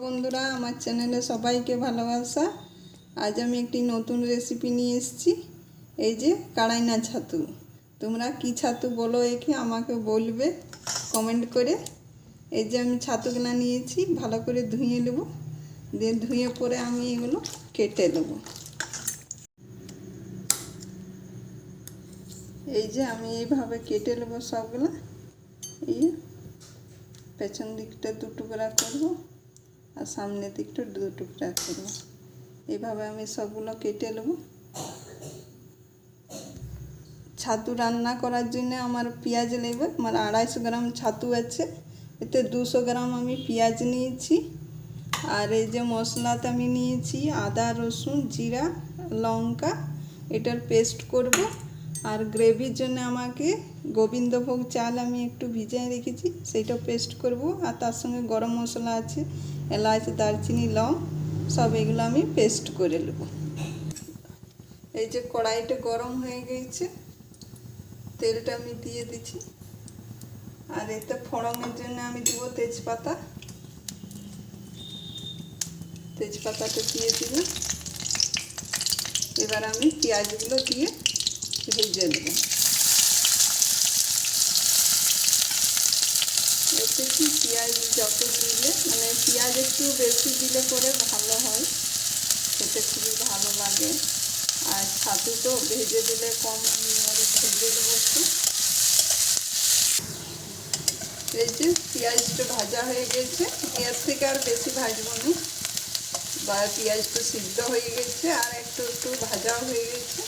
বন্ধুরা, আমার চ্যানেলে সবাইকে ভালোবাসা। আজ আমি একটি নতুন রেসিপি নিয়ে এসেছি। এই যে কারাইনা ছাতু। তোমরা কি ছাতু বলো একে আমাকে বলবে কমেন্ট করে। এই যে আমি ছাতুগুলো নিয়েছি, ভালো করে ধুয়ে নেব। দিয়ে ধুয়ে পরে আমি এগুলো কেটে নেব। এই যে আমি এইভাবে কেটে নেব সবগুলো। এই পেছন দিকটা দু টুকরা করব আর সামনের দিকটা দু টুকরা করব। এইভাবে আমি সবগুলো কেটে নেব। ছাতু রান্না করার জন্য আমার পেঁয়াজ নেব। আমার 250 গ্রাম ছাতু আছে, এতে 200 গ্রাম আমি পেঁয়াজ নিয়েছি। আর এই যে মশলাতে আমি নিয়েছি আদা, রসুন, জিরা, লঙ্কা, এটার পেস্ট করব। আর গ্রেভির জন্য আমাকে গোবিন্দভোগ চাল আমি একটু ভিজিয়ে রেখেছি, সেইটা পেস্ট করব। আর তার সঙ্গে গরম মশলা আছে, এলাচ, দারচিনি, লং, সব এগুলো আমি পেস্ট করে নেব। এই যে কড়াইটা গরম হয়ে গেছে, তেলটা আমি দিয়ে দিচ্ছি। আর এতে ফোড়নের জন্য আমি দেবো তেজপাতা। তেজপাতাটা দিয়ে দিলাম। এবার আমি পেঁয়াজগুলো দিয়ে ভেজে নেব। এতে কি পেঁয়াজ যত দিলে পেঁয়াজ একটু বেশি দিলে করে ভালো হয়, খেতে খুবই ভালো লাগে। আর ছাতু তো ভেজে দিলে কম, আমি এবারে ভেজে দেবো একটু। এই যে পেঁয়াজটা ভাজা হয়ে গেছে, এর থেকে আর বেশি ভাজবো না। বা পেঁয়াজটা সিদ্ধ হয়ে গেছে আর একটু একটু ভাজাও হয়ে গেছে।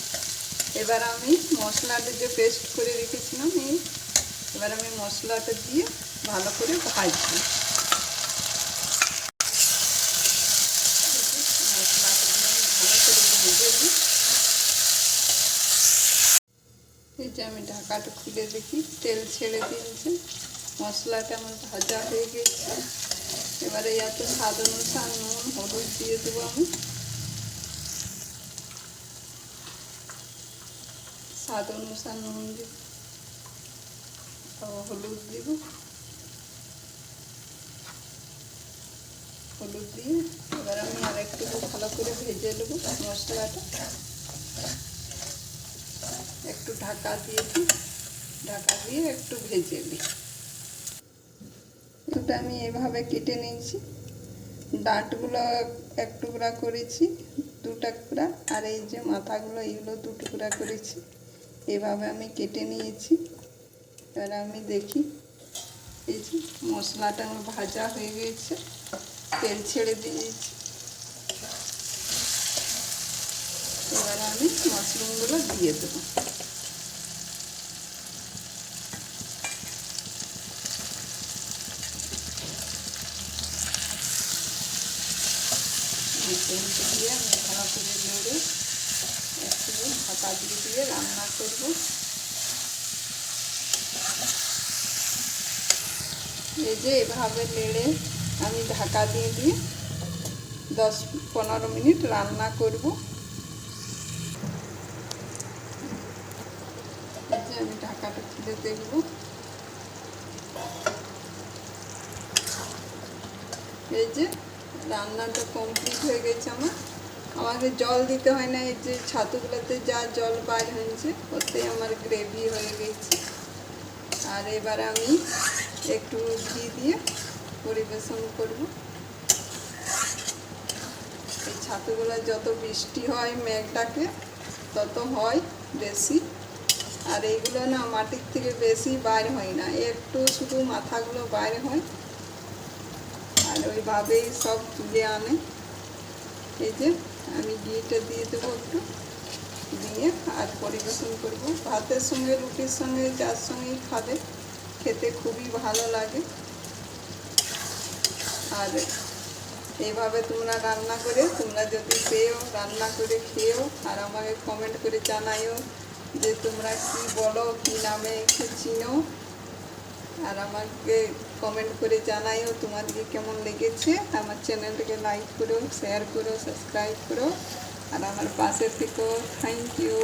এবার আমি মশলাটা যে পেস্ট করে রেখেছিলাম, এবার আমি মশলাটা দিয়ে ভালো করে ভাজবো। মশলাটা দিয়ে আমি ভালো করে ভেজে দিই। এই যে আমি ঢাকাটা খুলে দেখি, তেল ছেড়ে দিয়েছে, মশলাটা আমার ভাজা হয়ে গেছে। এবারে এত স্বাদ অনুসার নুন, হলুদ দিয়ে দেবো আমি। স্বাদ অনুসার নুন দিব, হলুদ দিব। হলুদ দিয়ে এবার আমি আর একটু ভালো করে ভেজে নেব মশলাটা। একটু ঢাকা দিয়ে দিই, ঢাকা দিয়ে একটু ভেজে নিই। দুটো আমি এভাবে কেটে নিয়েছি, ডাঁটগুলো এক টুকরা করেছি, 2 টুকরা। আর এই যে মাথাগুলো, এইগুলো 2 টুকরা করেছি। এভাবে আমি কেটে নিয়েছি। এবার আমি দেখি, এই যে মশলাটা আমার ভাজা হয়ে গেছে, তেল ছেড়ে দিয়েছি। এবার আমি মাশরুমগুলো দিয়ে দেবো। তেলটা দিয়ে আমি ভালো করে নেড়ে একটু ঢাকা দিয়ে রান্না করব। এই যে এভাবে নেড়ে আমি ঢাকা দিয়ে 10-15 মিনিট রান্না করব। এই যে আমি ঢাকাটা খুলে দেখব। এই যে রান্নাটা কমপ্লিট হয়ে গেছে আমার। আমাকে জল দিতে হয় না, এই যে ছাতুগুলোতে যা জল বার হয়েছে ওতেই আমার গ্রেভি হয়ে গেছে। আর এবার আমি একটু ঘি দিয়ে পরিবেশন করব। এই ছাতুগুলো যত বৃষ্টি হয় মেঘ ডাকে তত হয় বেশি। আর এইগুলো না মাটির থেকে বেশি বাইর হয় না, একটু শুধু মাথাগুলো বাইর হয়। আর ওইভাবেই সব তুলে আনে। এই যে আমি ঘিটা দিয়ে দেবো একটু, দিয়ে আর পরিবেশন করব। ভাতের সঙ্গে, রুটির সঙ্গে, যার সঙ্গেই খাবে খেতে খুবই ভালো লাগে। আর এইভাবে তোমরা রান্না করে, তোমরা যদি পেও রান্না করে খেয়েও, আর আমাকে কমেন্ট করে জানাইও যে তোমরা কি বলো, কি নামে একটু চিনো। আর আমাকে কমেন্ট করে জানাইও তোমাদেরকে কেমন লেগেছে। আমার চ্যানেলটাকে লাইক করো, শেয়ার করো, সাবস্ক্রাইব করো, আর আমার পাশে থেকো। Thank you.